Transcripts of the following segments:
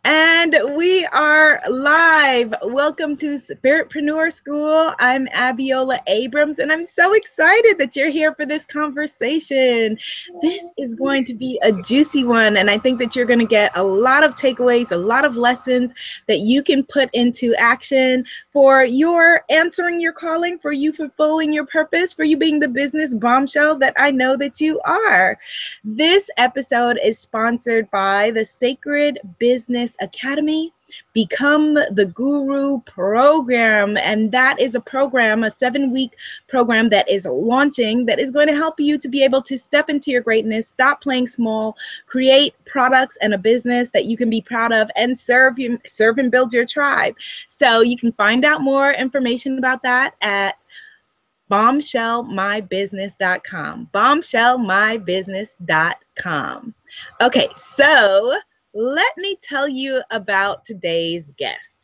And we are live. Welcome to Spiritpreneur School. I'm Abiola Abrams, and I'm so excited that you're here for this conversation. This is going to be a juicy one, and I think that you're going to get a lot of takeaways, a lot of lessons that you can put into action for your answering your calling, for you fulfilling your purpose, for you being the business bombshell that I know that you are. This episode is sponsored by the Sacred Business Academy, Become the Guru program. And that is a program, a 7-week program that is launching, that is going to help you to be able to step into your greatness, stop playing small, create products and a business that you can be proud of, and serve and build your tribe. So you can find out more information about that at bombshellmybusiness.com. bombshellmybusiness.com. Okay, so let me tell you about today's guest.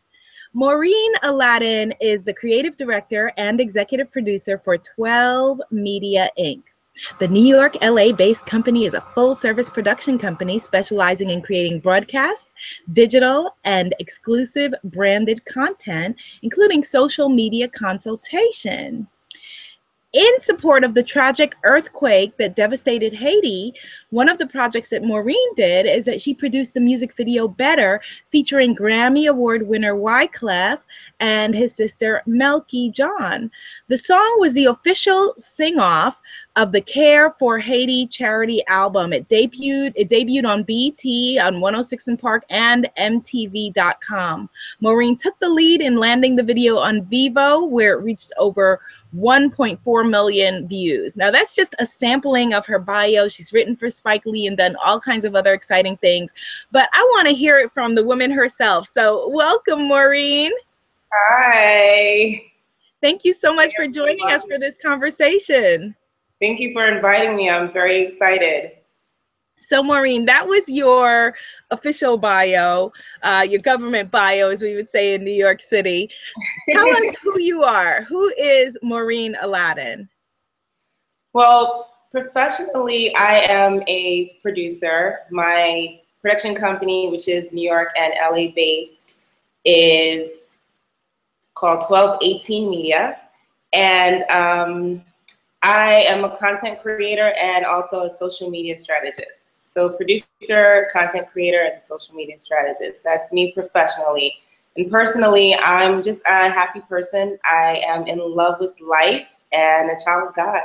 Maureen Aladin is the creative director and executive producer for 12 Media Inc. The New York, LA-based company is a full-service production company specializing in creating broadcast, digital, and exclusive branded content, including social media consultation. In support of the tragic earthquake that devastated Haiti, one of the projects that Maureen did is that she produced the music video Better, featuring Grammy Award winner Wyclef and his sister Misty Copeland. The song was the official sing-off of the Care for Haiti charity album. It debuted on BET, on 106 & Park, and MTV.com. Maureen took the lead in landing the video on Vivo, where it reached over 1.4 million views. Now, that's just a sampling of her bio. She's written for Spike Lee and done all kinds of other exciting things. But I want to hear it from the woman herself. So welcome, Maureen. Hi. Thank you so much for joining us for this conversation. Thank you for inviting me. I'm very excited. So Maureen, that was your official bio, your government bio, as we would say in New York City. Tell us who you are. Who is Maureen Aladin? Well, professionally, I am a producer. My production company, which is New York and LA based, is called 1218 Media. And I am a content creator and also a social media strategist. So producer, content creator, and social media strategist. That's me professionally. And personally, I'm just a happy person. I am in love with life and a child of God.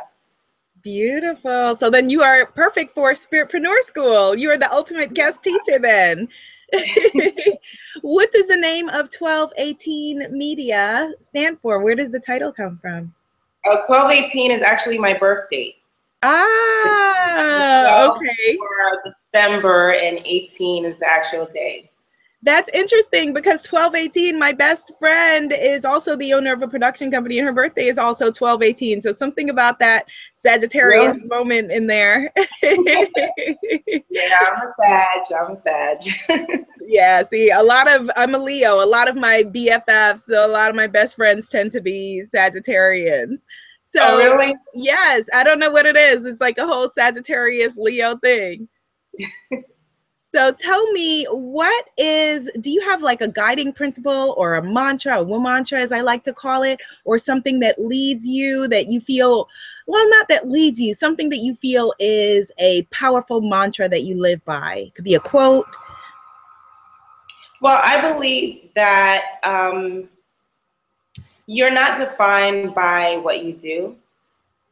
Beautiful. So then you are perfect for Spiritpreneur School. You are the ultimate guest teacher then. What does the name of 1218 Media stand for? Where does the title come from? 1218 is actually my birth date. Ah, okay. For December, and 18 is the actual day. That's interesting because 1218, my best friend, is also the owner of a production company, and her birthday is also 1218. So something about that Sagittarius moment in there. Yeah, I'm a Sag. Yeah, see, I'm a Leo. A lot of my BFFs, so a lot of my best friends tend to be Sagittarians. So, oh, really? Yes, I don't know what it is. It's like a whole Sagittarius Leo thing. So tell me, do you have like a guiding principle or a mantra, a mantra as I like to call it, or something that leads you, that you feel, well, not that leads you, something that you feel is a powerful mantra that you live by? It could be a quote. Well, I believe that you're not defined by what you do.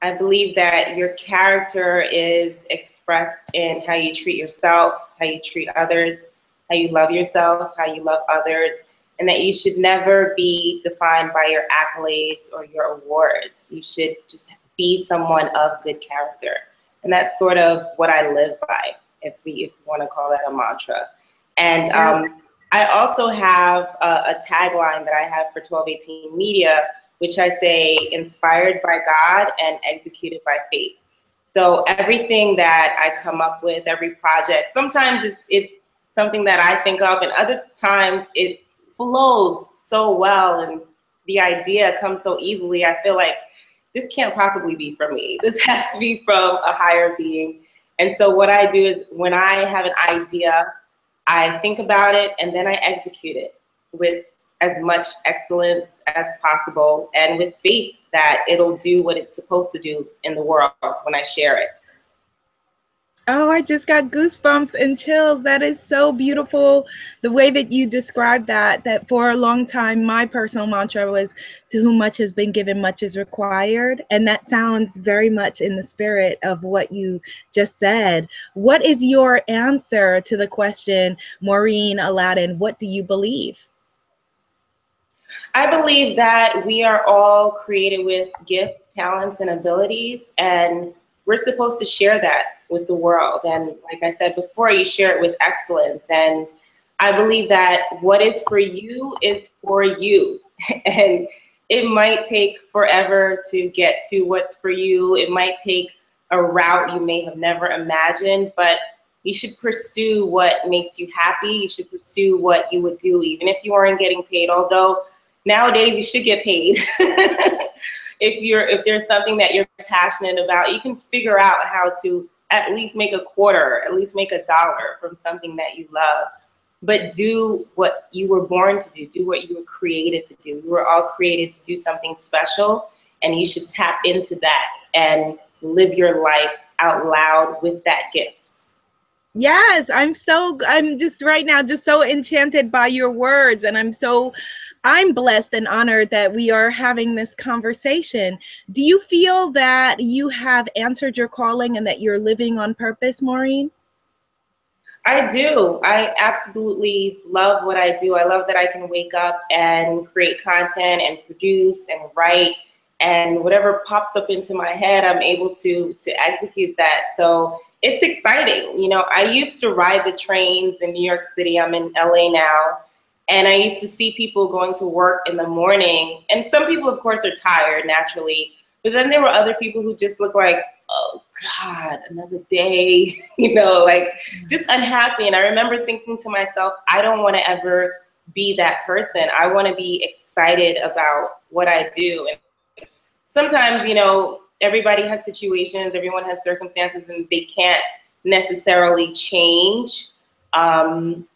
I believe that your character is expressed in how you treat yourself, how you treat others, how you love yourself, how you love others, and that you should never be defined by your accolades or your awards. You should just be someone of good character. And that's sort of what I live by, if you want to call that a mantra. And I also have a tagline that I have for 1218 Media, which I say, inspired by God and executed by faith. So everything that I come up with, every project, sometimes it's something that I think of, and other times it flows so well and the idea comes so easily. I feel like this can't possibly be from me. This has to be from a higher being. And so what I do is, when I have an idea, I think about it, and then I execute it with as much excellence as possible and with faith that it'll do what it's supposed to do in the world when I share it. Oh, I just got goosebumps and chills. That is so beautiful. The way that you described that for a long time, my personal mantra was, to whom much has been given, much is required. And that sounds very much in the spirit of what you just said. What is your answer to the question, Maureen Aladin, what do you believe? I believe that we are all created with gifts, talents, and abilities, and we're supposed to share that with the world. And like I said before, you share it with excellence. And I believe that what is for you is for you. And it might take forever to get to what's for you. It might take a route you may have never imagined, but you should pursue what makes you happy. You should pursue what you would do even if you aren't getting paid, although nowadays you should get paid. If there's something that you're passionate about, you can figure out how to at least make a quarter, at least make $1 from something that you love. But do what you were born to do what you were created to do. We were all created to do something special, and you should tap into that and live your life out loud with that gift. Yes, I'm just right now just so enchanted by your words, and I'm blessed and honored that we are having this conversation. Do you feel that you have answered your calling and that you're living on purpose, Maureen? I do. I absolutely love what I do. I love that I can wake up and create content and produce and write, and whatever pops up into my head, I'm able to execute that. So it's exciting. You know, I used to ride the trains in New York City. I'm in LA now. And I used to see people going to work in the morning. And some people, of course, are tired naturally. But then there were other people who just look like, oh, God, another day, you know, like just unhappy. And I remember thinking to myself, I don't want to ever be that person. I want to be excited about what I do. And sometimes, you know, everybody has situations, everyone has circumstances, and they can't necessarily change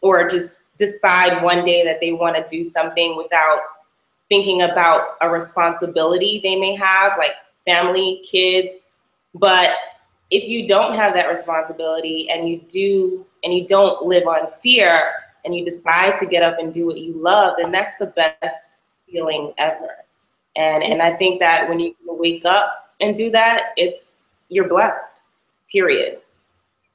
or just decide one day that they want to do something without thinking about a responsibility they may have, like family, kids. But if you don't have that responsibility and you don't live on fear and you decide to get up and do what you love, then that's the best feeling ever. And I think that when you can wake up and do that, you're blessed, period.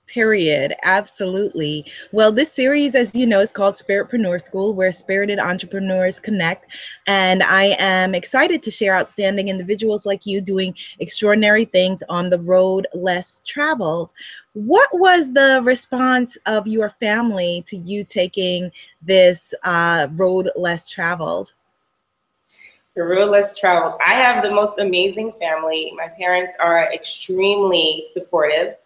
Period. Absolutely. Well, this series, as you know, is called Spiritpreneur School, where spirited entrepreneurs connect. And I am excited to share outstanding individuals like you doing extraordinary things on the road less traveled. What was the response of your family to you taking this road less traveled? The road less traveled. I have the most amazing family. My parents are extremely supportive.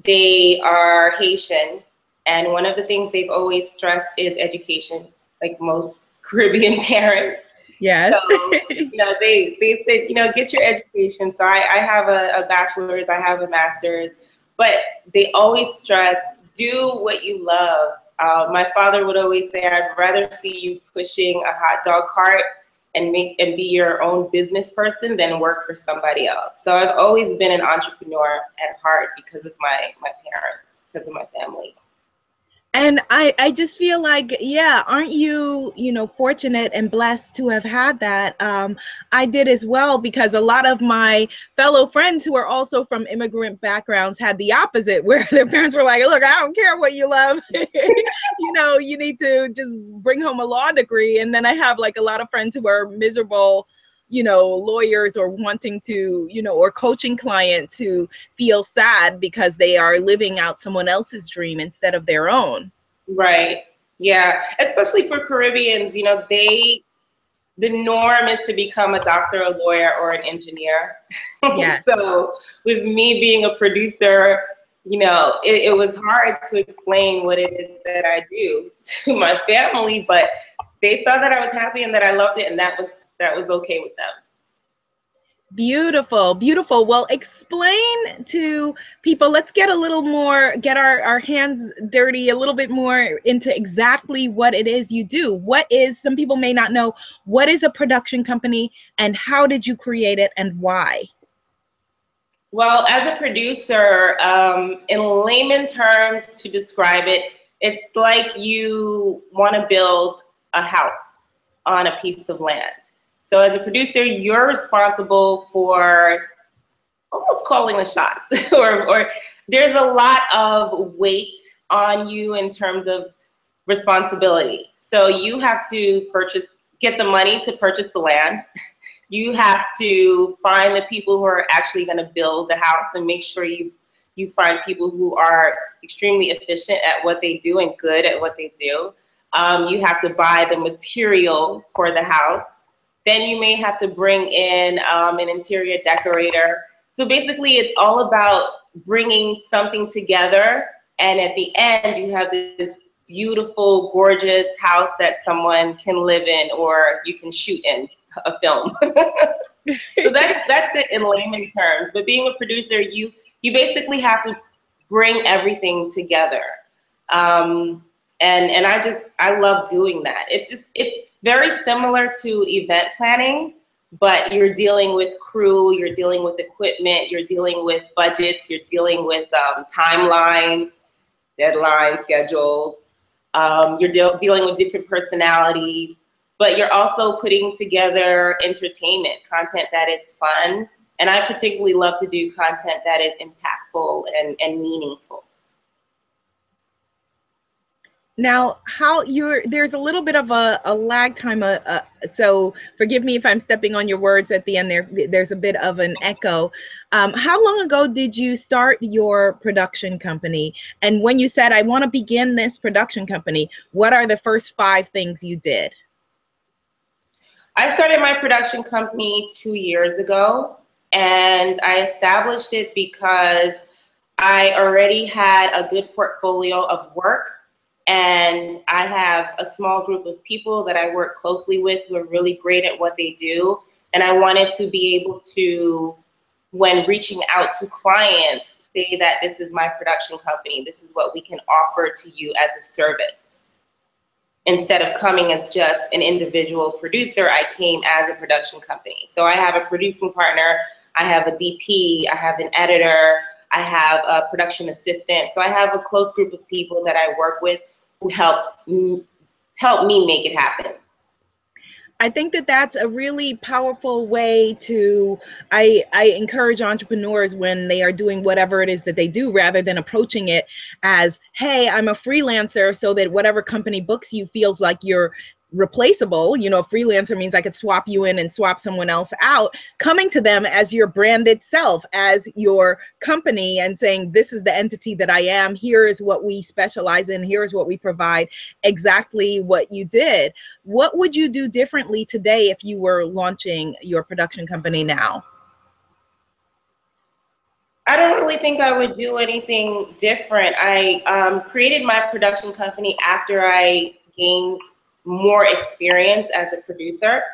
They are Haitian, and one of the things they've always stressed is education, like most Caribbean parents. Yes. So, you know, they said, you know, get your education. So I have a bachelor's, I have a master's, but they always stress, do what you love. My father would always say, I'd rather see you pushing a hot dog cart and be your own business person than work for somebody else. So I've always been an entrepreneur at heart because of my parents, because of my family. And I just feel like, yeah, aren't you, fortunate and blessed to have had that? I did as well, because a lot of my fellow friends who are also from immigrant backgrounds had the opposite, where their parents were like, look, I don't care what you love. You need to just bring home a law degree. And then I have like a lot of friends who are miserable, lawyers, or wanting to, or coaching clients who feel sad because they are living out someone else's dream instead of their own. Right. Yeah. Especially for Caribbeans, the norm is to become a doctor, a lawyer, or an engineer. Yes. So with me being a producer, it was hard to explain what it is that I do to my family, but they saw that I was happy and that I loved it, and that was okay with them. Beautiful, beautiful. Well, explain to people, let's get a little more, get our hands dirty a little bit more into exactly what it is you do. What is, some people may not know, what is a production company and how did you create it and why? Well, as a producer, in layman terms to describe it, it's like you want to build a house on a piece of land. So as a producer, you're responsible for almost calling the shots, or there's a lot of weight on you in terms of responsibility. So you have to get the money to purchase the land. You have to find the people who are actually going to build the house and make sure you find people who are extremely efficient at what they do and good at what they do. You have to buy the material for the house. Then you may have to bring in an interior decorator. So basically, it's all about bringing something together. And at the end, you have this beautiful, gorgeous house that someone can live in or you can shoot in a film. So that's it in layman terms. But being a producer, you basically have to bring everything together. And I love doing that. It's very similar to event planning, but you're dealing with crew, you're dealing with equipment, you're dealing with budgets, you're dealing with timelines, deadlines, schedules. You're dealing with different personalities, but you're also putting together entertainment, content that is fun. And I particularly love to do content that is impactful and meaningful. Now, there's a little bit of a lag time, so forgive me if I'm stepping on your words at the end there's a bit of an echo. How long ago did you start your production company? And when you said, I want to begin this production company, what are the first 5 things you did? I started my production company 2 years ago, and I established it because I already had a good portfolio of work. And I have a small group of people that I work closely with who are really great at what they do. And I wanted to be able to, when reaching out to clients, say that this is my production company. This is what we can offer to you as a service. Instead of coming as just an individual producer, I came as a production company. So I have a producing partner, I have a DP, I have an editor, I have a production assistant. So I have a close group of people that I work with who help me make it happen. I think that that's a really powerful way to, I encourage entrepreneurs when they are doing whatever it is that they do, rather than approaching it as, hey, I'm a freelancer, so that whatever company books you feels like you're replaceable. You know, a freelancer means I could swap you in and swap someone else out. Coming to them as your branded self, as your company, and saying, this is the entity that I am, here is what we specialize in, here is what we provide, exactly what you did. What would you do differently today if you were launching your production company now? I don't really think I would do anything different. I created my production company after I gained more experience as a producer.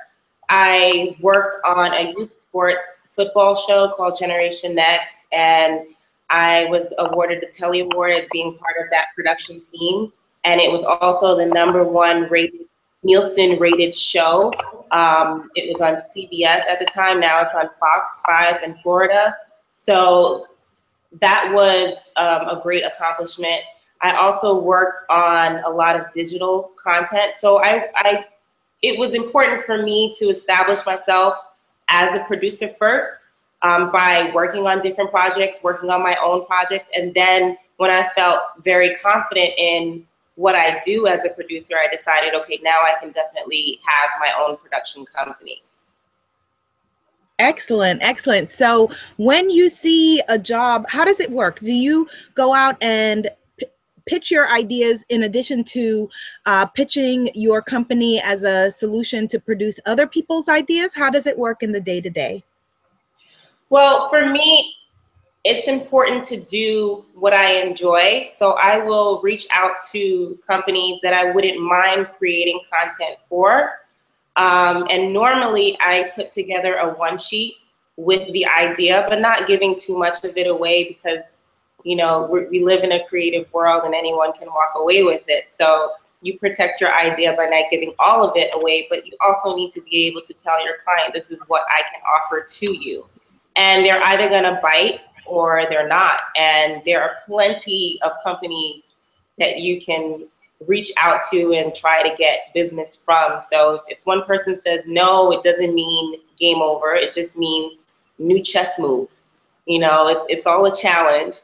I worked on a youth sports football show called Generation Nexxt, and I was awarded the Telly Award as being part of that production team. And it was also the #1 rated, Nielsen rated show. It was on CBS at the time. Now it's on Fox 5 in Florida. So that was a great accomplishment. I also worked on a lot of digital content. So it was important for me to establish myself as a producer first, by working on different projects, working on my own projects. And then when I felt very confident in what I do as a producer, I decided, okay, now I can definitely have my own production company. Excellent, excellent. So when you see a job, how does it work? Do you go out and pitch your ideas in addition to pitching your company as a solution to produce other people's ideas? How does it work in the day-to-day? Well, for me, it's important to do what I enjoy. So I will reach out to companies that I wouldn't mind creating content for. And normally I put together a 1-sheet with the idea, but not giving too much of it away, because, you know, we live in a creative world and anyone can walk away with it. So you protect your idea by not giving all of it away, but you also need to be able to tell your client, this is what I can offer to you. And they're either gonna bite or they're not. And there are plenty of companies that you can reach out to and try to get business from. So if one person says no, it doesn't mean game over. It just means new chess move. You know, it's all a challenge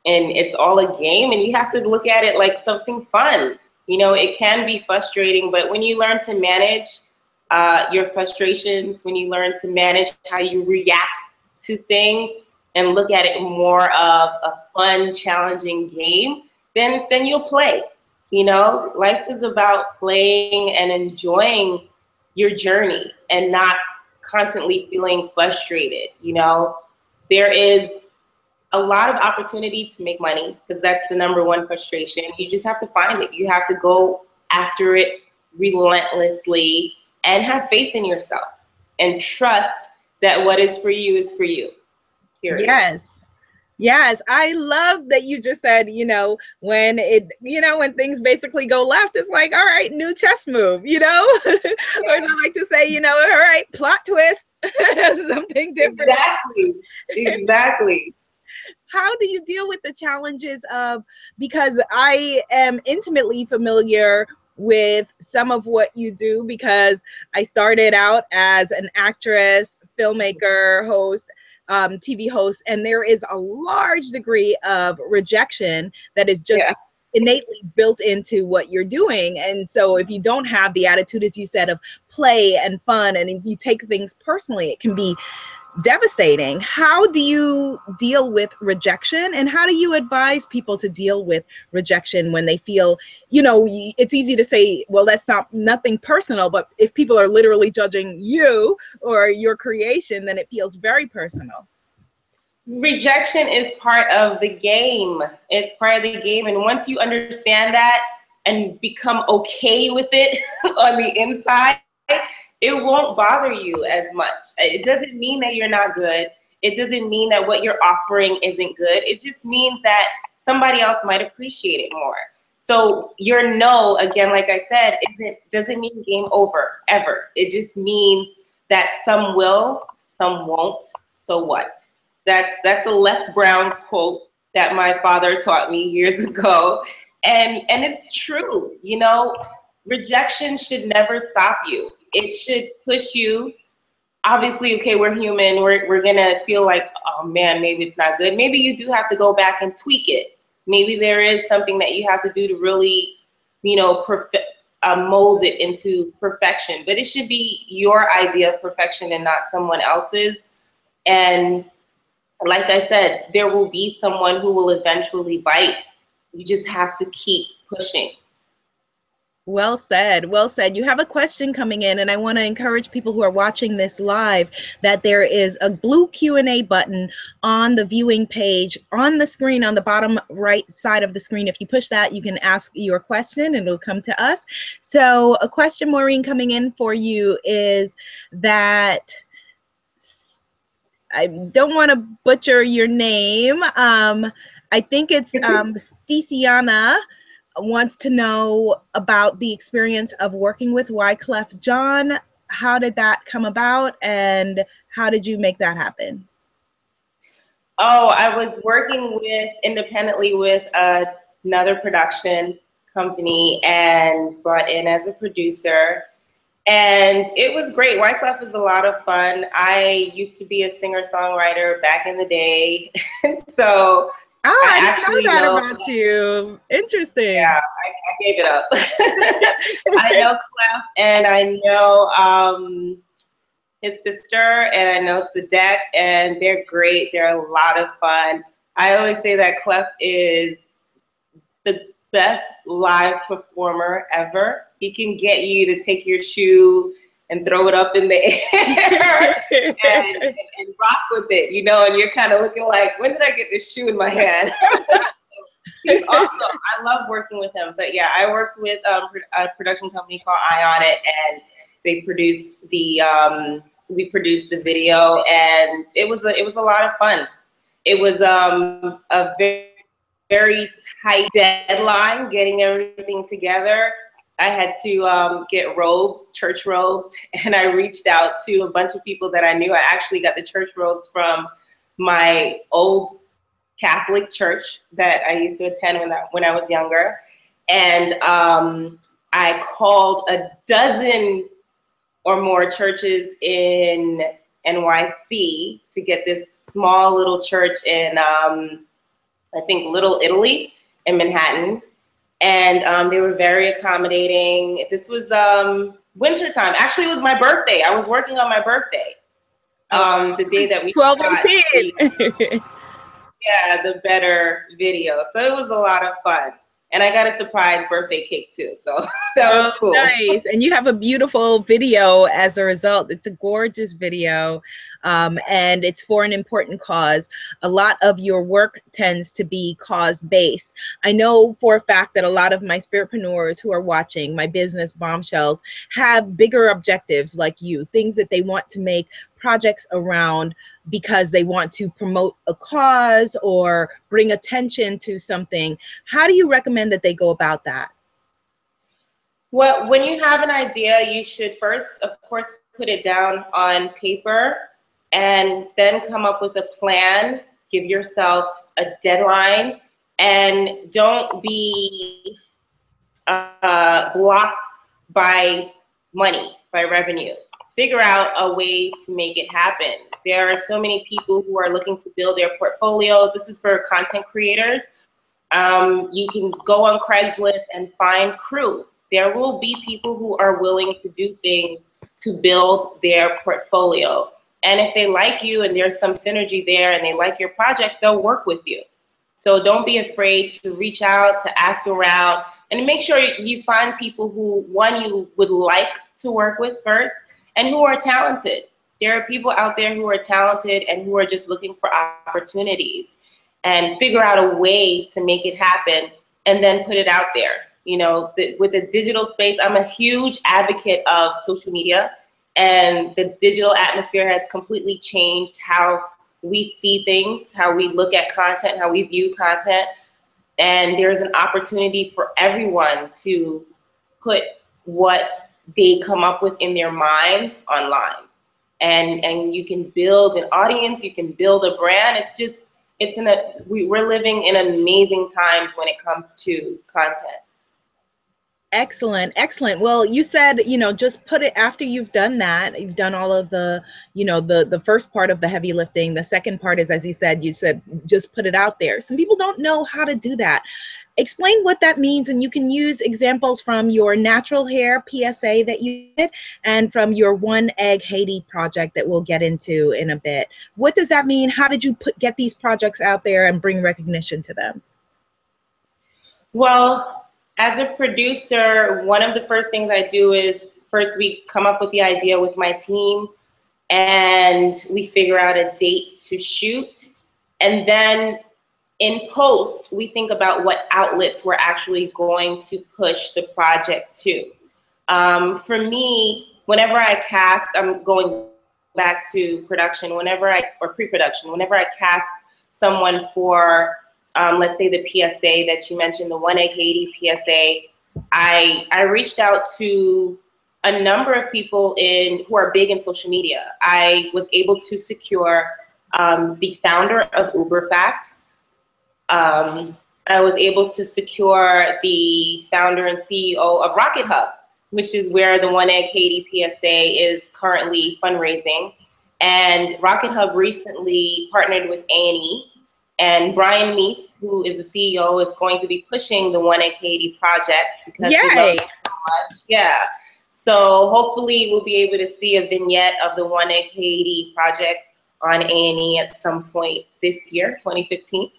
and it's all a game, and you have to look at it like something fun. You know, it can be frustrating, but when you learn to manage your frustrations, when you learn to manage how you react to things and look at it more of a fun, challenging game, then you'll play. You know, life is about playing and enjoying your journey and not constantly feeling frustrated. You know, there is a lot of opportunity to make money, because that's the number one frustration. You just have to find it. You have to go after it relentlessly and have faith in yourself and trust that what is for you is for you. Period. Yes. Yes, I love that you just said, you know, when things basically go left, it's like, all right, new chess move, you know, or as I like to say, you know, all right, plot twist, something different. Exactly. How do you deal with the challenges of, because I am intimately familiar with some of what you do, because I started out as an actress, filmmaker, host, TV host, and there is a large degree of rejection that is just innately built into what you're doing. And so if you don't have the attitude, as you said, of play and fun, and if you take things personally, it can be devastating. How do you deal with rejection, and how do you advise people to deal with rejection when they feel, you know, it's easy to say, well, that's nothing personal, but if people are literally judging you or your creation, then it feels very personal. Rejection is part of the game. It's part of the game. And once you understand that and become okay with it on the inside, it won't bother you as much. It doesn't mean that you're not good. It doesn't mean that what you're offering isn't good. It just means that somebody else might appreciate it more. So your no, again, like I said, doesn't mean game over, ever. It just means that some will, some won't, so what? That's a Les Brown quote that my father taught me years ago. And it's true, you know, rejection should never stop you. It should push you. Obviously, okay, we're human. We're gonna feel like, oh man, maybe it's not good. Maybe you do have to go back and tweak it. Maybe there is something that you have to do to really, you know, mold it into perfection. But it should be your idea of perfection and not someone else's. And like I said, there will be someone who will eventually bite. You just have to keep pushing. Well said. Well said. You have a question coming in, and I want to encourage people who are watching this live that there is a blue Q&A button on the viewing page on the screen, on the bottom right side of the screen. If you push that, you can ask your question and it'll come to us. So a question, Maureen, coming in for you is that, I don't want to butcher your name. I think it's Sticiana wants to know about the experience of working with Wyclef Jean. How did that come about, and how did you make that happen? Oh, I was working independently with another production company and brought in as a producer. And it was great. Wyclef is a lot of fun. I used to be a singer-songwriter back in the day. So I didn't know that about you. Interesting. Yeah, I gave it up. I know Clef, and I know his sister, and I know Sadek, and they're great. They're a lot of fun. I always say that Clef is the best live performer ever. He can get you to take your shoe and throw it up in the air and rock with it, you know, and you're kind of looking like, when did I get this shoe in my hand? He's awesome. I love working with him. But yeah, I worked with a production company called Ionic, and they produced the we produced the video, and it was a lot of fun. It was a very tight deadline getting everything together. I had to get robes, church robes, and I reached out to a bunch of people that I knew. I actually got the church robes from my old Catholic church that I used to attend when I was younger. And I called a dozen or more churches in NYC to get this small little church in, I think, Little Italy in Manhattan. And they were very accommodating. This was wintertime. Actually, it was my birthday. I was working on my birthday. The day that we 12 and 10. Yeah, the better video. So it was a lot of fun. And I got a surprise birthday cake too. So that was cool. Nice. And you have a beautiful video as a result. It's a gorgeous video. And it's for an important cause. A lot of your work tends to be cause-based. I know for a fact that a lot of my spiritpreneurs who are watching, my business bombshells, have bigger objectives like you, things that they want to make projects around because they want to promote a cause or bring attention to something. How do you recommend that they go about that? Well, when you have an idea, you should first, of course, put it down on paper and then come up with a plan. Give yourself a deadline, and don't be blocked by money, by revenue. Figure out a way to make it happen. There are so many people who are looking to build their portfolios. This is for content creators. You can go on Craigslist and find crew. There will be people who are willing to do things to build their portfolio. And if they like you and there's some synergy there and they like your project, they'll work with you. So don't be afraid to reach out, to ask around, and make sure you find people who, one, you would like to work with first, and who are talented. There are people out there who are talented and who are just looking for opportunities, and figure out a way to make it happen and then put it out there. You know, with the digital space, I'm a huge advocate of social media, and the digital atmosphere has completely changed how we see things, how we look at content, how we view content. And there's an opportunity for everyone to put what they come up with in their minds online. And you can build an audience, you can build a brand. We're living in amazing times when it comes to content. Excellent, excellent. Well, you said, just put it after you've done that. You've done all of the, the first part of the heavy lifting. The second part is, as you said just put it out there. Some people don't know how to do that. Explain what that means, and you can use examples from your natural hair PSA that you did and from your One Egg Haiti project that we'll get into in a bit. What does that mean? How did you get these projects out there and bring recognition to them? Well, as a producer, one of the first things I do is first we come up with the idea with my team, and we figure out a date to shoot. And then in post, we think about what outlets we're actually going to push the project to. For me, whenever I cast, I'm going back to production, or pre-production, whenever I cast someone for, let's say the PSA that you mentioned, the One Egg Haiti PSA, I reached out to a number of people who are big in social media. I was able to secure the founder of UberFacts. I was able to secure the founder and CEO of Rocket Hub, which is where the One Egg Haiti PSA is currently fundraising. And Rocket Hub recently partnered with A&E, and Brian Meese, who is the CEO, is going to be pushing the One Egg Haiti project because he loves it so much. Yeah. So hopefully we'll be able to see a vignette of the One Egg Haiti project on A&E at some point this year, 2015.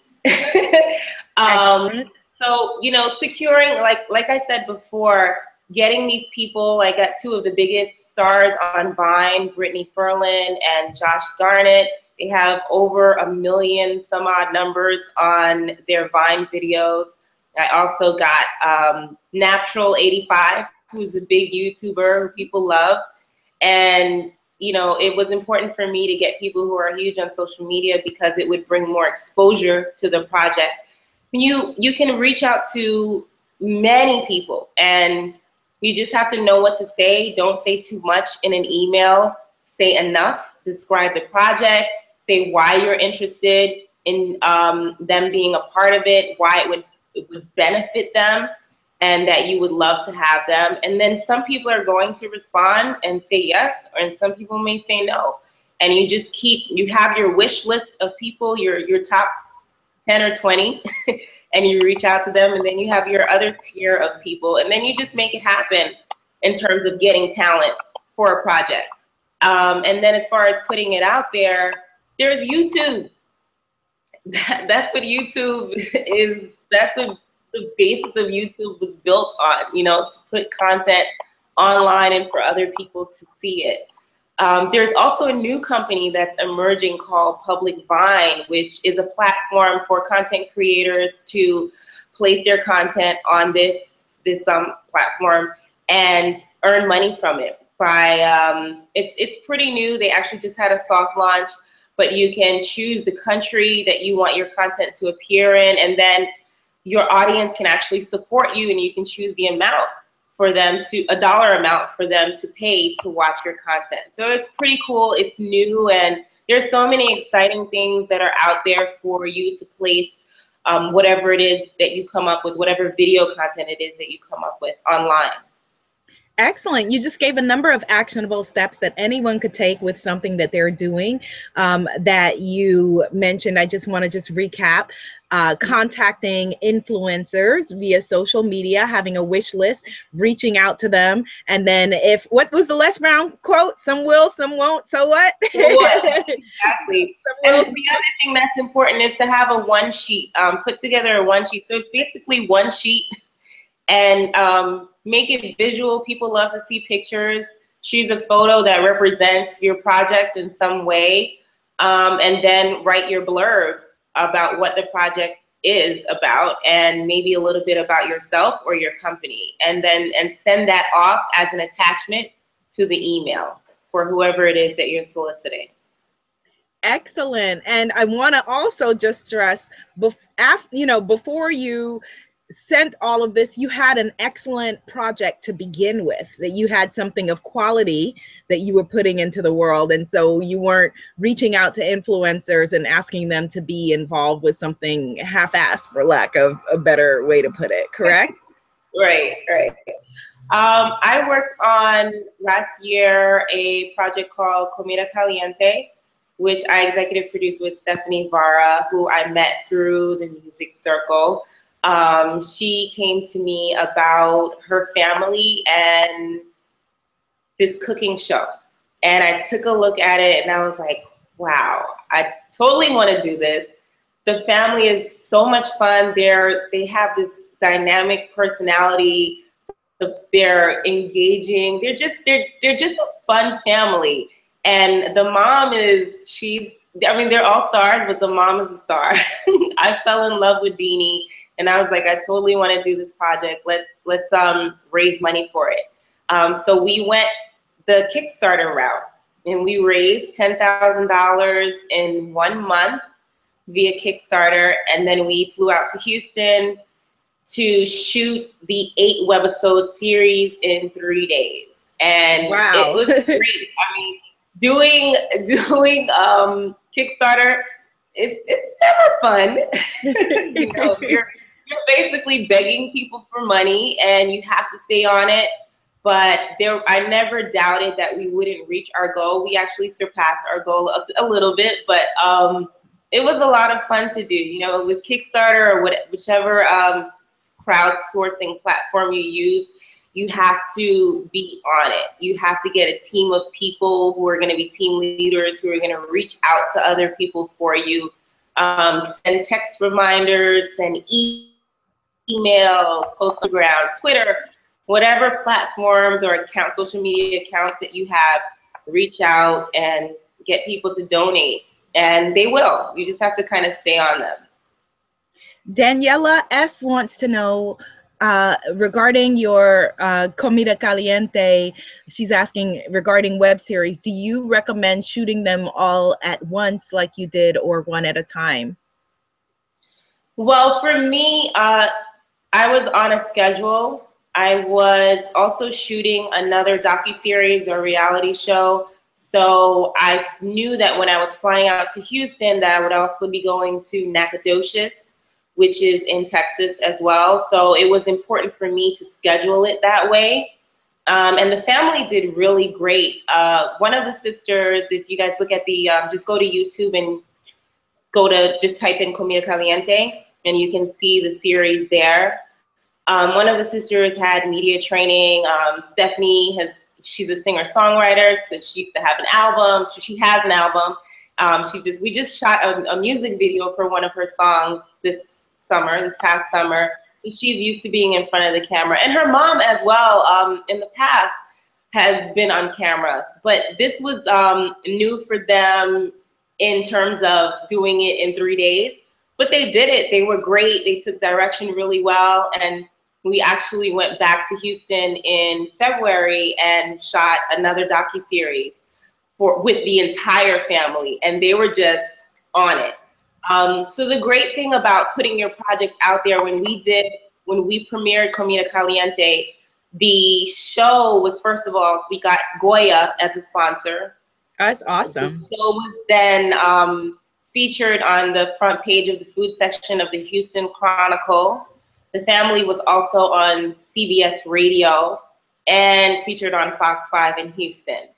So, securing, like I said before, getting these people, I got two of the biggest stars on Vine, Brittany Ferlin and Josh Garnett. They have over 1 million some odd numbers on their Vine videos. I also got Natural85, who's a big YouTuber who people love. And you know, it was important for me to get people who are huge on social media because it would bring more exposure to the project. You can reach out to many people, and you just have to know what to say. Don't say too much in an email. Say enough. Describe the project. Say why you're interested in them being a part of it, why it would benefit them, and that you would love to have them. And then some people are going to respond and say yes, and some people may say no. And you just you have your wish list of people, your top 10 or 20, and you reach out to them, and then you have your other tier of people, and then you just make it happen in terms of getting talent for a project. And then as far as putting it out there, there's YouTube. That's what YouTube is. That's what the basis of YouTube was built on, you know, to put content online and for other people to see it. There's also a new company that's emerging called Public Vine, which is a platform for content creators to place their content on this platform and earn money from it. It's pretty new. They actually just had a soft launch, but you can choose the country that you want your content to appear in, and then your audience can actually support you, and you can choose the amount for them a dollar amount for them to pay to watch your content. So it's pretty cool. It's new, and there's so many exciting things that are out there for you to place whatever it is that you come up with, whatever video content it is that you come up with online. Excellent. You just gave a number of actionable steps that anyone could take with something that they're doing that you mentioned. I just want to recap. Contacting influencers via social media, having a wish list, reaching out to them, and then what was the Les Brown quote? Some will, some won't, so what? Exactly. And the other thing that's important is to have a one sheet, put together a one sheet. So it's basically one sheet, and make it visual. People love to see pictures. Choose a photo that represents your project in some way, and then write your blurb about what the project is about, and maybe a little bit about yourself or your company, and send that off as an attachment to the email for whoever it is that you're soliciting. Excellent. And I want to also just stress, before you sent all of this, you had an excellent project to begin with, that you had something of quality that you were putting into the world. And so you weren't reaching out to influencers and asking them to be involved with something half-assed, for lack of a better way to put it, correct? Right. I worked on last year a project called Comida Caliente, which I executive produced with Stephanie Vara, who I met through the music circle. She came to me about her family and this cooking show. And I took a look at it and I was like, wow, I totally want to do this. The family is so much fun. They have this dynamic personality. They're engaging. They're just a fun family. And the mom they're all stars, but the mom is a star. I fell in love with Deanie. And I was like, I totally want to do this project. Let's raise money for it. So we went the Kickstarter route, and we raised $10,000 in 1 month via Kickstarter. And then we flew out to Houston to shoot the 8-webisode series in 3 days. And wow. It was great. I mean, doing Kickstarter, it's never fun. You know, you're basically begging people for money, and you have to stay on it. But I never doubted that we wouldn't reach our goal. We actually surpassed our goal a little bit, but it was a lot of fun to do. You know, with Kickstarter or whichever crowdsourcing platform you use, you have to be on it. You have to get a team of people who are going to be team leaders, who are going to reach out to other people for you, send text reminders, send emails, post on ground, Twitter, whatever platforms or social media accounts that you have, reach out and get people to donate. And they will. You just have to kind of stay on them. Daniela S. wants to know, regarding your Comida Caliente, she's asking regarding web series, do you recommend shooting them all at once like you did, or one at a time? Well, for me, I was on a schedule. I was also shooting another docuseries or reality show. So I knew that when I was flying out to Houston that I would also be going to Nacogdoches, which is in Texas as well. So it was important for me to schedule it that way. And the family did really great. One of the sisters, if you guys look at the, just go to YouTube and just type in Comida Caliente, and you can see the series there. One of the sisters had media training. Stephanie she's a singer-songwriter, so she used to have an album. So she has an album. We just shot a music video for one of her songs this past summer. So she's used to being in front of the camera. And her mom as well, in the past, has been on camera. But this was new for them in terms of doing it in 3 days. But they did it. They were great. They took direction really well. And we actually went back to Houston in February and shot another docuseries with the entire family. And they were just on it. So the great thing about putting your projects out there, when we premiered Comida Caliente, the show was, first of all, we got Goya as a sponsor. That's awesome. The show was then featured on the front page of the food section of the Houston Chronicle. The family was also on CBS Radio and featured on Fox 5 in Houston.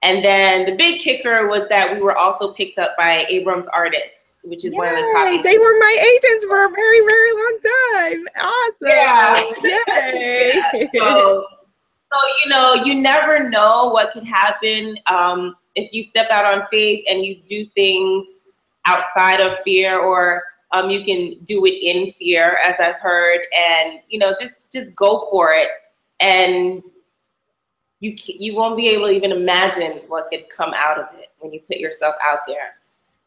And then the big kicker was that we were also picked up by Abrams Artists, which is one of the top. They were my agents for a very, very long time. Awesome. Yeah. Yay. So, you know, you never know what could happen if you step out on faith and you do things outside of fear, or you can do it in fear, as I've heard, and, you know, just go for it. And you won't be able to even imagine what could come out of it when you put yourself out there.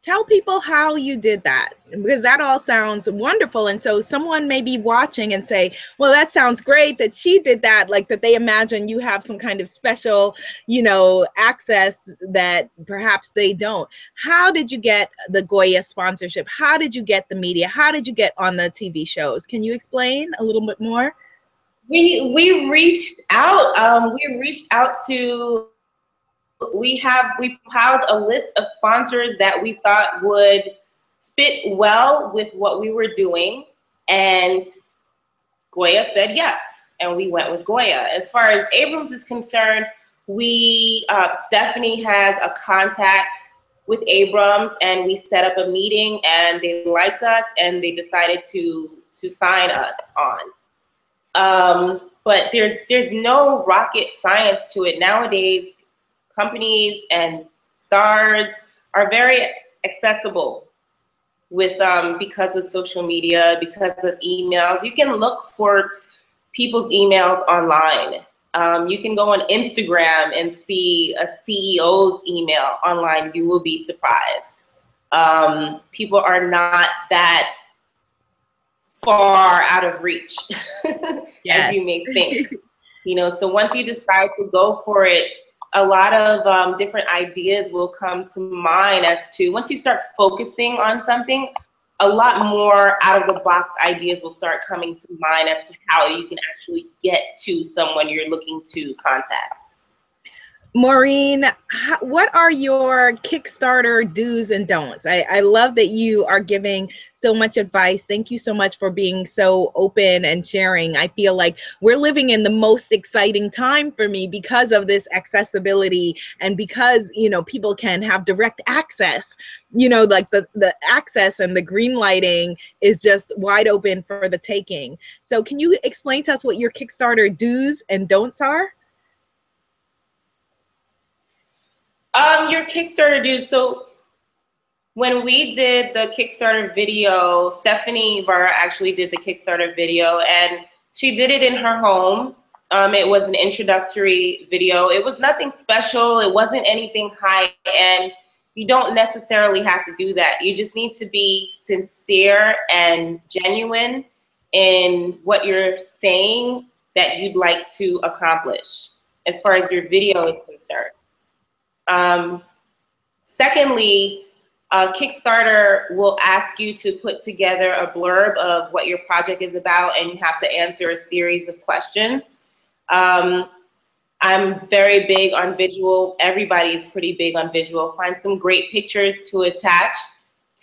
Tell people how you did that, because that all sounds wonderful. And so someone may be watching and say, well, that sounds great that she did that, like that they imagine you have some kind of special, you know, access that perhaps they don't. How did you get the Goya sponsorship? How did you get the media? How did you get on the TV shows? Can you explain a little bit more? We reached out. We piled a list of sponsors that we thought would fit well with what we were doing, and Goya said yes, and we went with Goya. As far as Abrams is concerned, Stephanie has a contact with Abrams, and we set up a meeting, and they liked us, and they decided to sign us on. But there's no rocket science to it nowadays. Companies and stars are very accessible with because of social media, because of emails. You can look for people's emails online. You can go on Instagram and see a CEO's email online. You will be surprised. People are not that far out of reach as you may think. You know, so once you decide to go for it, a lot of different ideas will come to mind as to, once you start focusing on something, a lot more out of the box ideas will start coming to mind as to how you can actually get to someone you're looking to contact. Maureen, what are your Kickstarter do's and don'ts? I love that you are giving so much advice. Thank you so much for being so open and sharing. I feel like we're living in the most exciting time for me because of this accessibility, and because, you know, people can have direct access, you know, like the access and the green lighting is just wide open for the taking. So can you explain to us what your Kickstarter do's and don'ts are? Your Kickstarter dues. So when we did the Kickstarter video, Stephanie Barra actually did the Kickstarter video, and she did it in her home. It was an introductory video. It was nothing special. It wasn't anything high end. You don't necessarily have to do that. You just need to be sincere and genuine in what you're saying that you'd like to accomplish as far as your video is concerned. Secondly, Kickstarter will ask you to put together a blurb of what your project is about, and you have to answer a series of questions. I'm very big on visual. Everybody is pretty big on visual. Find some great pictures to attach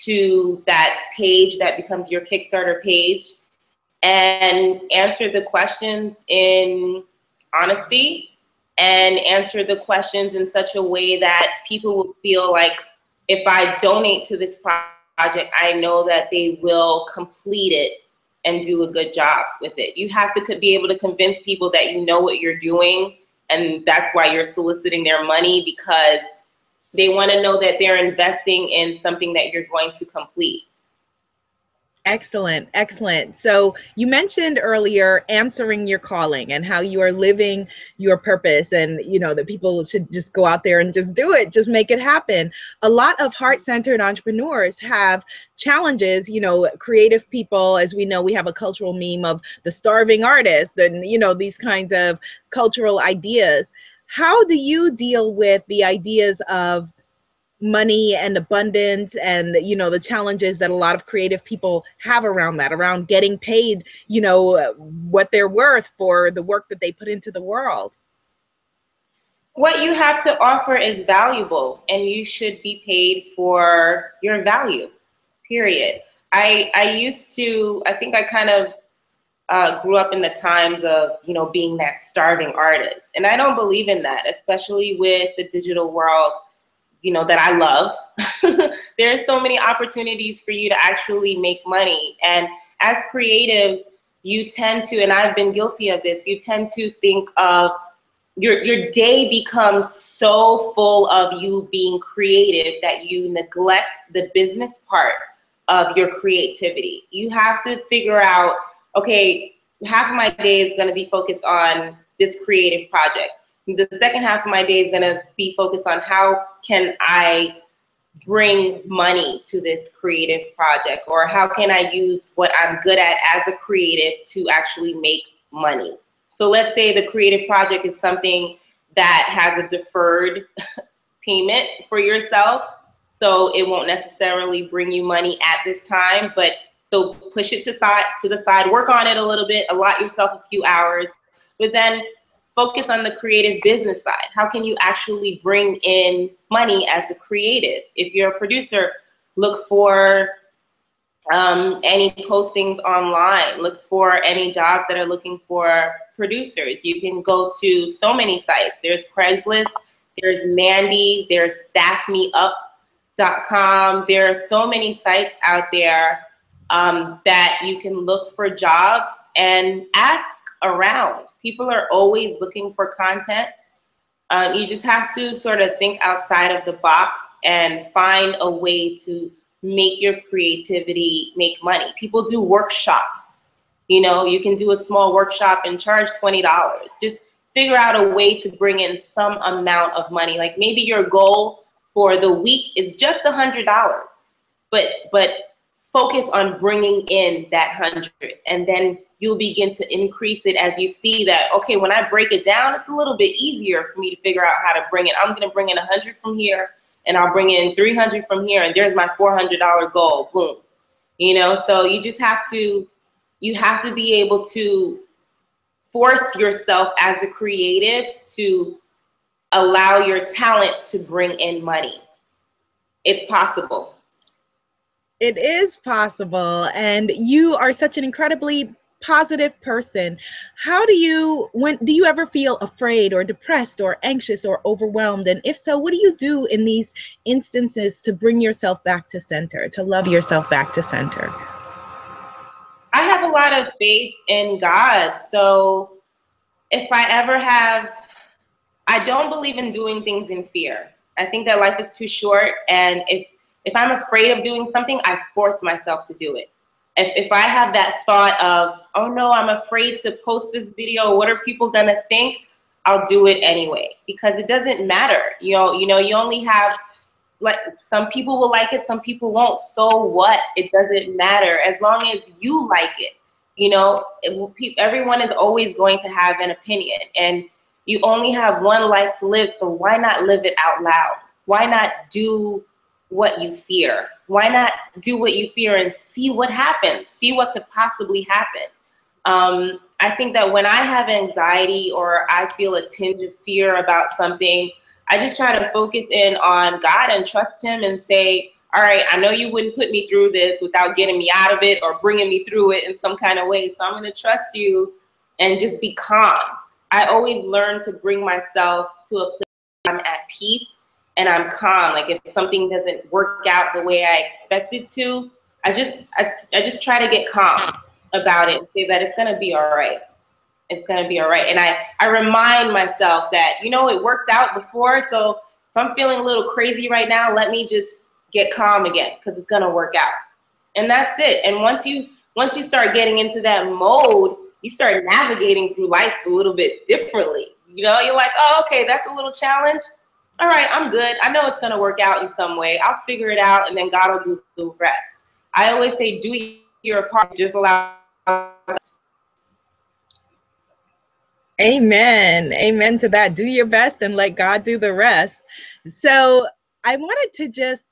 to that page that becomes your Kickstarter page, and answer the questions in honesty, and answer the questions in such a way that people will feel like, if I donate to this project, I know that they will complete it and do a good job with it. You have to be able to convince people that you know what you're doing, and that's why you're soliciting their money, because they want to know that they're investing in something that you're going to complete. Excellent, excellent. So you mentioned earlier answering your calling and how you are living your purpose, and you know that people should just go out there and just do it, just make it happen. A lot of heart-centered entrepreneurs have challenges, you know, creative people, as we know, we have a cultural meme of the starving artist and, you know, these kinds of cultural ideas. How do you deal with the ideas of money and abundance and, you know, the challenges that a lot of creative people have around that, around getting paid, you know, what they're worth for the work that they put into the world? What you have to offer is valuable, and you should be paid for your value, period. I used to, I think I kind of grew up in the times of, you know, being that starving artist. And I don't believe in that, especially with the digital world, you know, that I love. There are so many opportunities for you to actually make money. And as creatives, you tend to, and I've been guilty of this, you tend to think of your day becomes so full of you being creative that you neglect the business part of your creativity. You have to figure out, okay, half of my day is going to be focused on this creative project. The second half of my day is going to be focused on how can I bring money to this creative project, or how can I use what I'm good at as a creative to actually make money. So let's say the creative project is something that has a deferred payment for yourself, so it won't necessarily bring you money at this time, but so push it to the side, work on it a little bit, allot yourself a few hours, but then focus on the creative business side. How can you actually bring in money as a creative? If you're a producer, look for any postings online. Look for any jobs that are looking for producers. You can go to so many sites. There's Craigslist, there's Mandy, there's staffmeup.com. There are so many sites out there that you can look for jobs and ask around. People are always looking for content. You just have to sort of think outside of the box and find a way to make your creativity make money. People do workshops. You know, you can do a small workshop and charge $20. Just figure out a way to bring in some amount of money. Like maybe your goal for the week is just $100, but focus on bringing in that 100, and then you'll begin to increase it as you see that, okay, when I break it down, it's a little bit easier for me to figure out how to bring it. I'm going to bring in 100 from here, and I'll bring in 300 from here, and there's my $400 goal. Boom. You know, so you just have to, you have to be able to force yourself as a creative to allow your talent to bring in money. It's possible. It is possible, and you are such an incredibly positive person. How do you, do you ever feel afraid or depressed or anxious or overwhelmed? And if so, what do you do in these instances to bring yourself back to center, to love yourself back to center? I have a lot of faith in God. So if I ever have, I don't believe in doing things in fear. I think that life is too short, and if I'm afraid of doing something, I force myself to do it. If I have that thought of, oh no, I'm afraid to post this video, what are people gonna think? I'll do it anyway, because it doesn't matter. You know, you only have, like, some people will like it, some people won't. So what? It doesn't matter as long as you like it. You know, everyone is always going to have an opinion, and you only have one life to live, so why not live it out loud? Why not do what you fear? Why not do what you fear and see what happens? See what could possibly happen. I think that when I have anxiety or I feel a tinge of fear about something, I just try to focus in on God and trust him and say, all right, I know you wouldn't put me through this without getting me out of it or bringing me through it in some kind of way. So I'm going to trust you and just be calm. I always learn to bring myself to a place where I'm at peace and I'm calm. Like if something doesn't work out the way I expect it to, I just try to get calm about it and say that it's going to be all right. It's going to be all right. And I remind myself that, you know, it worked out before. So if I'm feeling a little crazy right now, let me just get calm again, because it's going to work out. And that's it. And once you start getting into that mode, you start navigating through life a little bit differently. You know, you're like, oh, okay, that's a little challenge. All right, I'm good. I know it's going to work out in some way. I'll figure it out, and then God will do the rest. I always say, do your part. Just allow. Amen. Amen to that. Do your best and let God do the rest. So I wanted to just,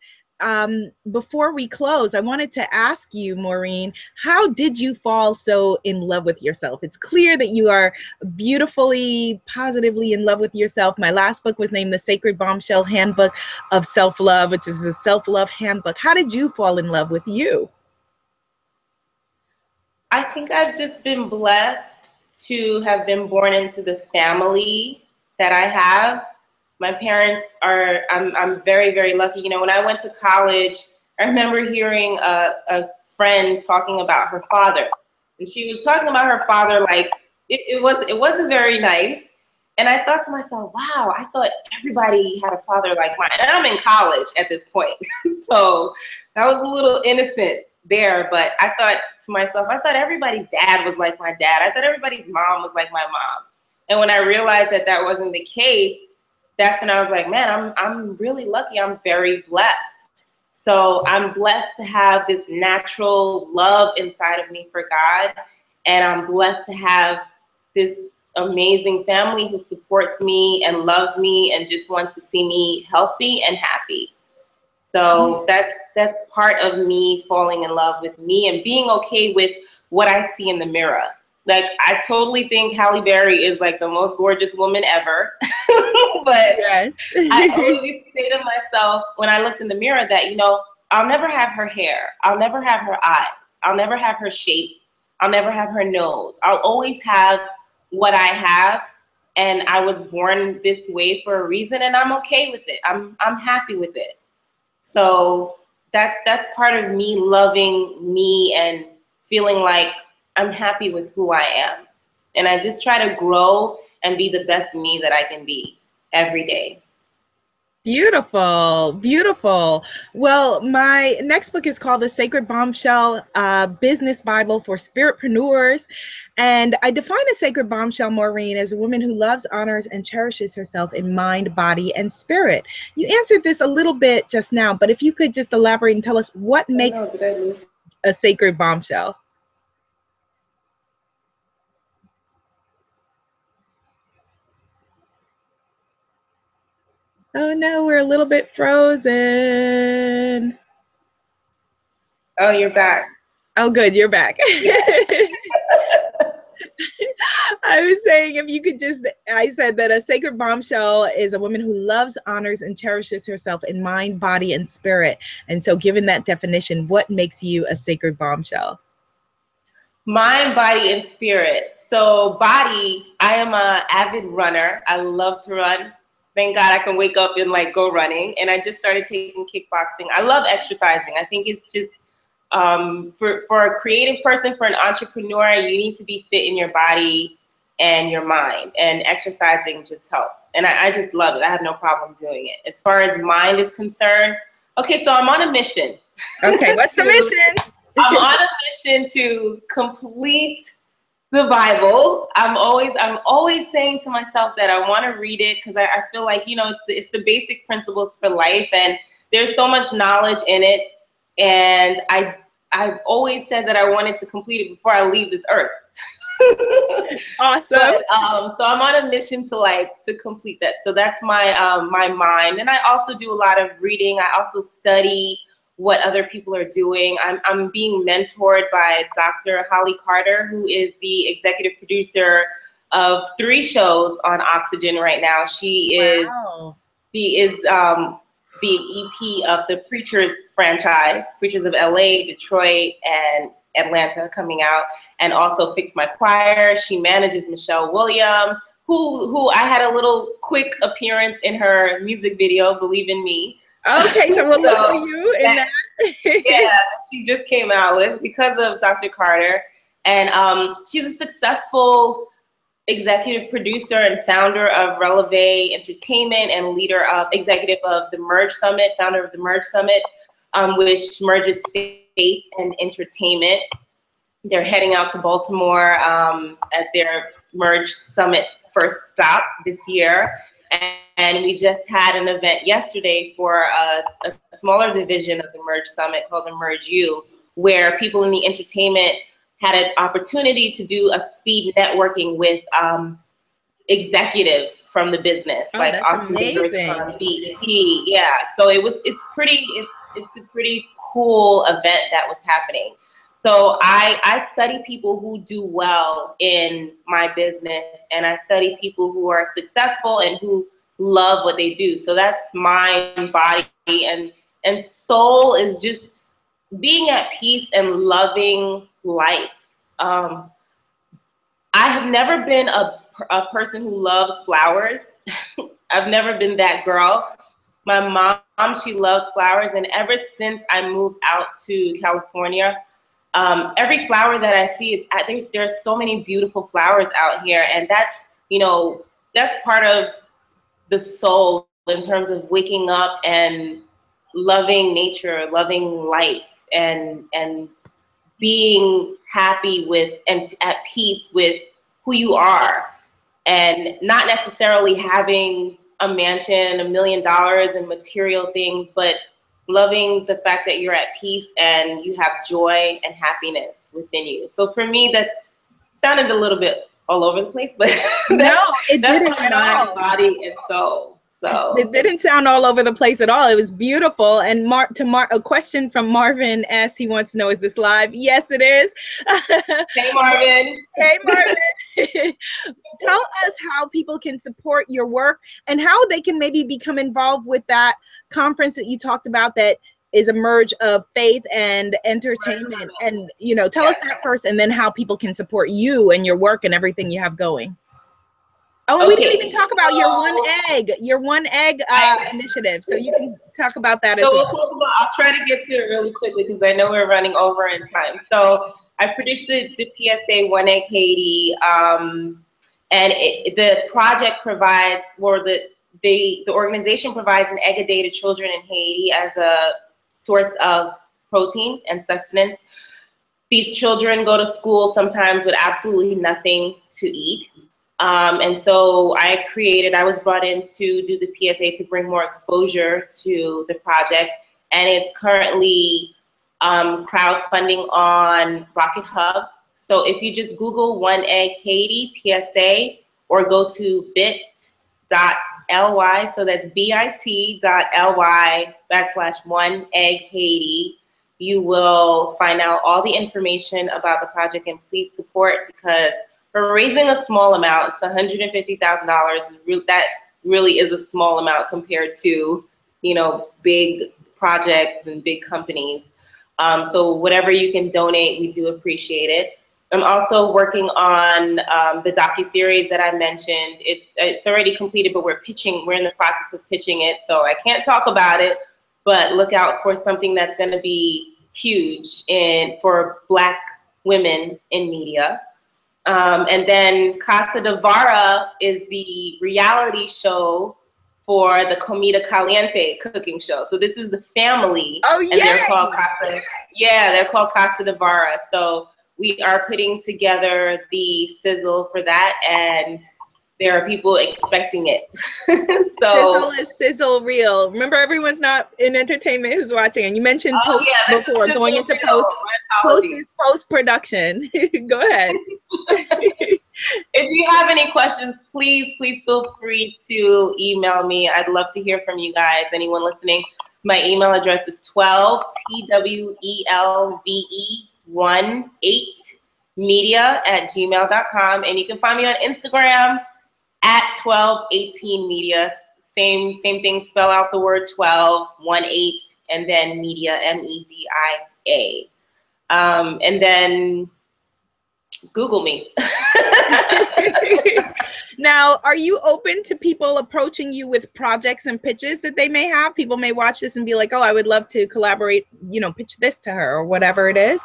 before we close, I wanted to ask you, Maureen, how did you fall so in love with yourself? It's clear that you are beautifully, positively in love with yourself. My last book was named The Sacred Bombshell Handbook of Self-Love, which is a self-love handbook. How did you fall in love with you? I think I've just been blessed to have been born into the family that I have. My parents are, I'm very, very lucky. You know, when I went to college, I remember hearing a friend talking about her father. And she was talking about her father like it wasn't very nice. And I thought to myself, wow, I thought everybody had a father like mine. And I'm in college at this point. So that was a little innocent there, but I thought to myself, I thought everybody's dad was like my dad. I thought everybody's mom was like my mom. And when I realized that that wasn't the case, that's when I was like, man, I'm really lucky. I'm very blessed. So I'm blessed to have this natural love inside of me for God. And I'm blessed to have this amazing family who supports me and loves me and just wants to see me healthy and happy. So that's part of me falling in love with me and being okay with what I see in the mirror. Like, I totally think Halle Berry is like the most gorgeous woman ever. But yes. I always used to say to myself when I looked in the mirror that, you know, I'll never have her hair. I'll never have her eyes. I'll never have her shape. I'll never have her nose. I'll always have what I have. And I was born this way for a reason, and I'm okay with it. I'm happy with it. So that's part of me loving me and feeling like I'm happy with who I am. And I just try to grow and be the best me that I can be every day. Beautiful, beautiful. Well, my next book is called The Sacred Bombshell Business Bible for Spiritpreneurs. And I define a sacred bombshell, Maureen, as a woman who loves, honors, and cherishes herself in mind, body, and spirit. You answered this a little bit just now, but if you could just elaborate and tell us what makes a sacred bombshell. Oh no, we're a little bit frozen. Oh, you're back. Oh, good, you're back. I was saying if you could just, I said that a sacred bombshell is a woman who loves, honors, and cherishes herself in mind, body, and spirit. And so given that definition, what makes you a sacred bombshell? Mind, body, and spirit. So body, I am an avid runner. I love to run. Thank God I can wake up and like go running. And I just started taking kickboxing. I love exercising. I think it's just, for a creative person, for an entrepreneur, you need to be fit in your body and your mind. And exercising just helps. And I just love it. I have no problem doing it. As far as mind is concerned, okay, so I'm on a mission. Okay, what's the mission? I'm on a mission to complete the Bible. I'm always saying to myself that I want to read it because I feel like, you know, it's the basic principles for life, and there's so much knowledge in it. And I've always said that I wanted to complete it before I leave this earth. Awesome. But, so I'm on a mission to complete that. So that's my my mind. And I also do a lot of reading. I also study what other people are doing. I'm being mentored by Dr. Holly Carter, who is the executive producer of 3 shows on Oxygen right now. She is the EP of the Preachers franchise, Preachers of LA, Detroit, and Atlanta coming out, and also Fix My Choir. She manages Michelle Williams, who I had a little quick appearance in her music video, Believe in Me. Okay, so we'll look for you in that. Yeah, she just came out with because of Dr. Carter. And she's a successful executive producer and founder of Releve Entertainment and executive of the Merge Summit, founder of the Merge Summit, which merges faith and entertainment. They're heading out to Baltimore as their Merge Summit first stop this year. And we just had an event yesterday for a smaller division of the Merge Summit called the Merge U, where people in the entertainment had an opportunity to do a speed networking with executives from the business, like Austin Davis from BET. Yeah, so it's a pretty cool event that was happening. So I study people who do well in my business, and I study people who are successful and who love what they do. So that's mind, body, and soul is just being at peace and loving life. I have never been a person who loves flowers. I've never been that girl. My mom, she loves flowers, and ever since I moved out to California, every flower that I see is, I think there's so many beautiful flowers out here, and that's part of the soul in terms of waking up and loving nature, loving life, and being happy with and at peace with who you are, and not necessarily having a mansion, $1 million and material things, but loving the fact that you're at peace and you have joy and happiness within you. So for me, that sounded a little bit all over the place, but no, it didn't at all. Body and soul. So it didn't sound all over the place at all. It was beautiful. And a question from Marvin asks, he wants to know, is this live? Yes, it is. Hey, Marvin. Hey, Marvin. Tell us how people can support your work and how they can maybe become involved with that conference that you talked about that is a merge of faith and entertainment. And, tell us that first, and then how people can support you and your work and everything you have going. Oh, we didn't even talk about your one egg initiative. So you can talk about that as well. I'll try to get to it really quickly because I know we're running over in time. So I produced the PSA One Egg Haiti, and the project provides, or the organization provides an egg a day to children in Haiti as a source of protein and sustenance. These children go to school sometimes with absolutely nothing to eat. And so I was brought in to do the PSA to bring more exposure to the project. And it's currently crowdfunding on Rocket Hub. So if you just Google One Egg Haiti PSA, or go to bit.ly, so that's bit.ly/One Egg Haiti, you will find out all the information about the project, and please support, because for raising a small amount, it's $150,000. That really is a small amount compared to, big projects and big companies. So whatever you can donate, we do appreciate it. I'm also working on the docuseries that I mentioned. It's already completed, but we're in the process of pitching it. So I can't talk about it, but look out for something that's going to be huge for Black women in media. And then Casa de Vara is the reality show for the Comida Caliente cooking show. So this is the family. Oh, yeah. And they're called Casa de Vara. So we are putting together the sizzle for that, and there are people expecting it. Sizzle is sizzle real. Remember, everyone's not in entertainment who's watching. And you mentioned post before, going into post is post-production. Go ahead. If you have any questions, please feel free to email me. I'd love to hear from you guys. Anyone listening, my email address is 12TWELVE18media@gmail.com. And you can find me on Instagram at 1218media. Same thing, spell out the word 12, 18, and then media, MEDIA. And then Google me. Now, are you open to people approaching you with projects and pitches that they may have? People may watch this and be like, oh, I would love to collaborate, you know, pitch this to her or whatever it is.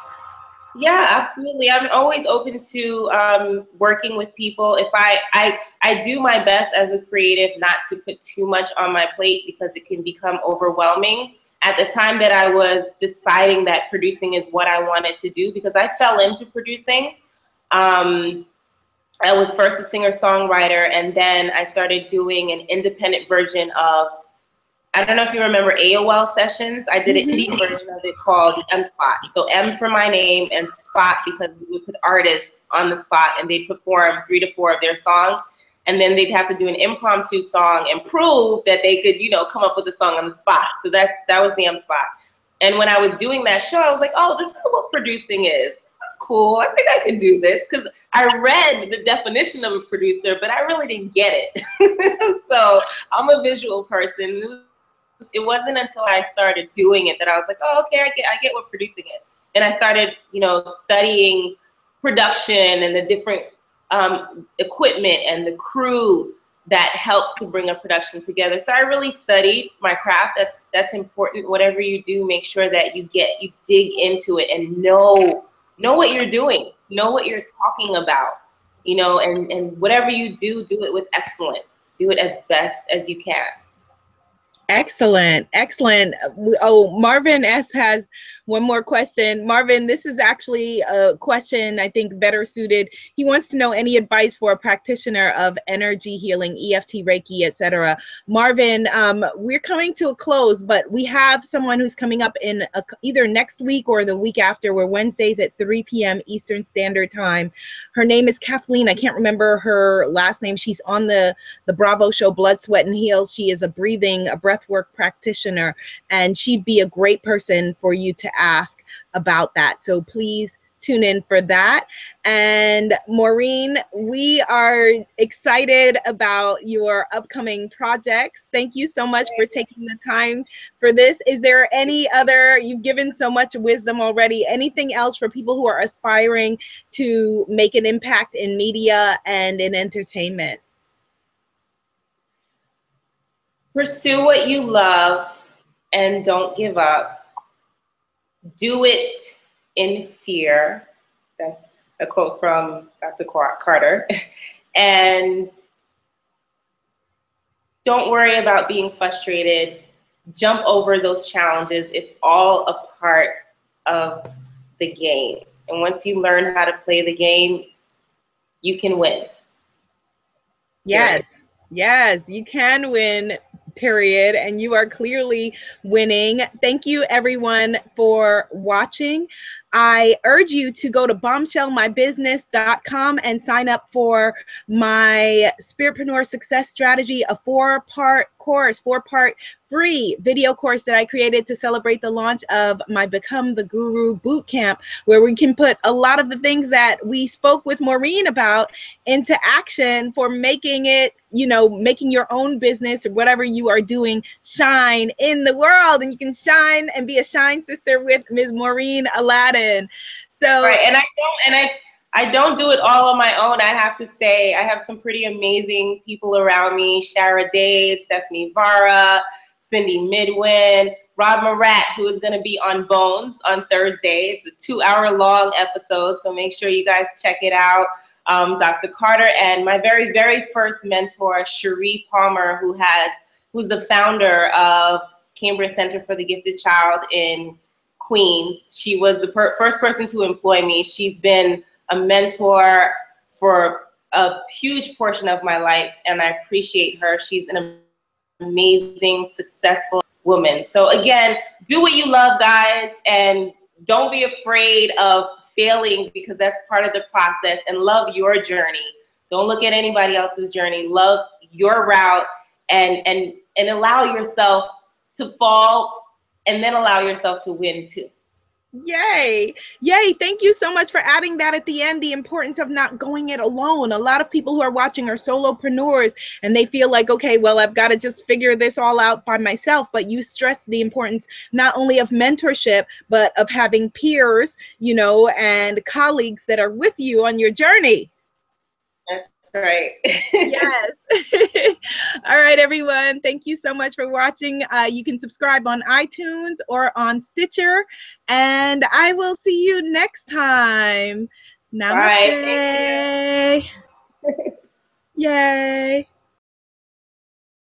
Yeah, absolutely. I'm always open to working with people. If I do my best as a creative not to put too much on my plate because it can become overwhelming. At the time that I was deciding that producing is what I wanted to do, because I fell into producing. I was first a singer-songwriter, and then I started doing an independent version of, I don't know if you remember AOL sessions. I did an indie version of it called the M Spot. So M for my name and Spot because we would put artists on the spot and they'd perform 3 to 4 of their songs. And then they'd have to do an impromptu song and prove that they could, you know, come up with a song on the spot. So that was the M Spot. And when I was doing that show, I was like, oh, this is what producing is. This is cool. I think I could do this. Because I read the definition of a producer, but I really didn't get it. So I'm a visual person. It wasn't until I started doing it that I was like, oh, okay, I get what producing is. And I started, you know, studying production and the different equipment and the crew that helps to bring a production together. So I really studied my craft. That's important. Whatever you do, make sure that you dig into it and know what you're doing, know what you're talking about, you know, and whatever you do it with excellence. Do it as best as you can. Excellent. Excellent. Oh, Marvin S. has one more question. Marvin, this is actually a question I think better suited. He wants to know any advice for a practitioner of energy healing, EFT, Reiki, etc. Marvin, we're coming to a close, but we have someone who's coming up in either next week or the week after. We're Wednesdays at 3 p.m. Eastern Standard Time. Her name is Kathleen. I can't remember her last name. She's on the Bravo show, Blood, Sweat, and Heals. She is a breathwork practitioner, and she'd be a great person for you to ask about that. So please tune in for that. And Maureen, we are excited about your upcoming projects. Thank you so much for taking the time for this. Is there any other, you've given so much wisdom already, anything else for people who are aspiring to make an impact in media and in entertainment? Pursue what you love and don't give up. Do it in fear. That's a quote from Dr. Carter. And don't worry about being frustrated. Jump over those challenges. It's all a part of the game. And once you learn how to play the game, you can win. Yes. Yes, you can win, period. And you are clearly winning. Thank you, everyone, for watching. I urge you to go to bombshellmybusiness.com and sign up for my Spiritpreneur Success Strategy, a 4-part course, 4-part free video course that I created to celebrate the launch of my Become the Guru Bootcamp, where we can put a lot of the things that we spoke with Maureen about into action for making it, you know, making your own business or whatever you are doing shine in the world. And you can shine and be a shine sister with Ms. Maureen Aladin. So right, and I don't do it all on my own. I have to say I have some pretty amazing people around me: Shara Dade, Stephanie Vara, Cindy Midwin, Rob Marat, who is going to be on Bones on Thursday. It's a 2-hour-long episode, so make sure you guys check it out. Dr. Carter and my very, very first mentor, Cherie Palmer, who's the founder of Cambria Center for the Gifted Child in Queens. She was the first person to employ me. She's been a mentor for a huge portion of my life, and I appreciate her. She's an amazing, successful woman. So again, do what you love, guys, and don't be afraid of failing, because that's part of the process, and love your journey. Don't look at anybody else's journey. Love your route, and allow yourself to fall, and then allow yourself to win too. Yay. Yay. Thank you so much for adding that at the end, the importance of not going it alone. A lot of people who are watching are solopreneurs, and they feel like, okay, well, I've got to just figure this all out by myself. But you stress the importance not only of mentorship, but of having peers, you know, and colleagues that are with you on your journey. That's right. Yes. All right, everyone. Thank you so much for watching. You can subscribe on iTunes or on Stitcher, and I will see you next time. Namaste. Bye. Thank you. Yay.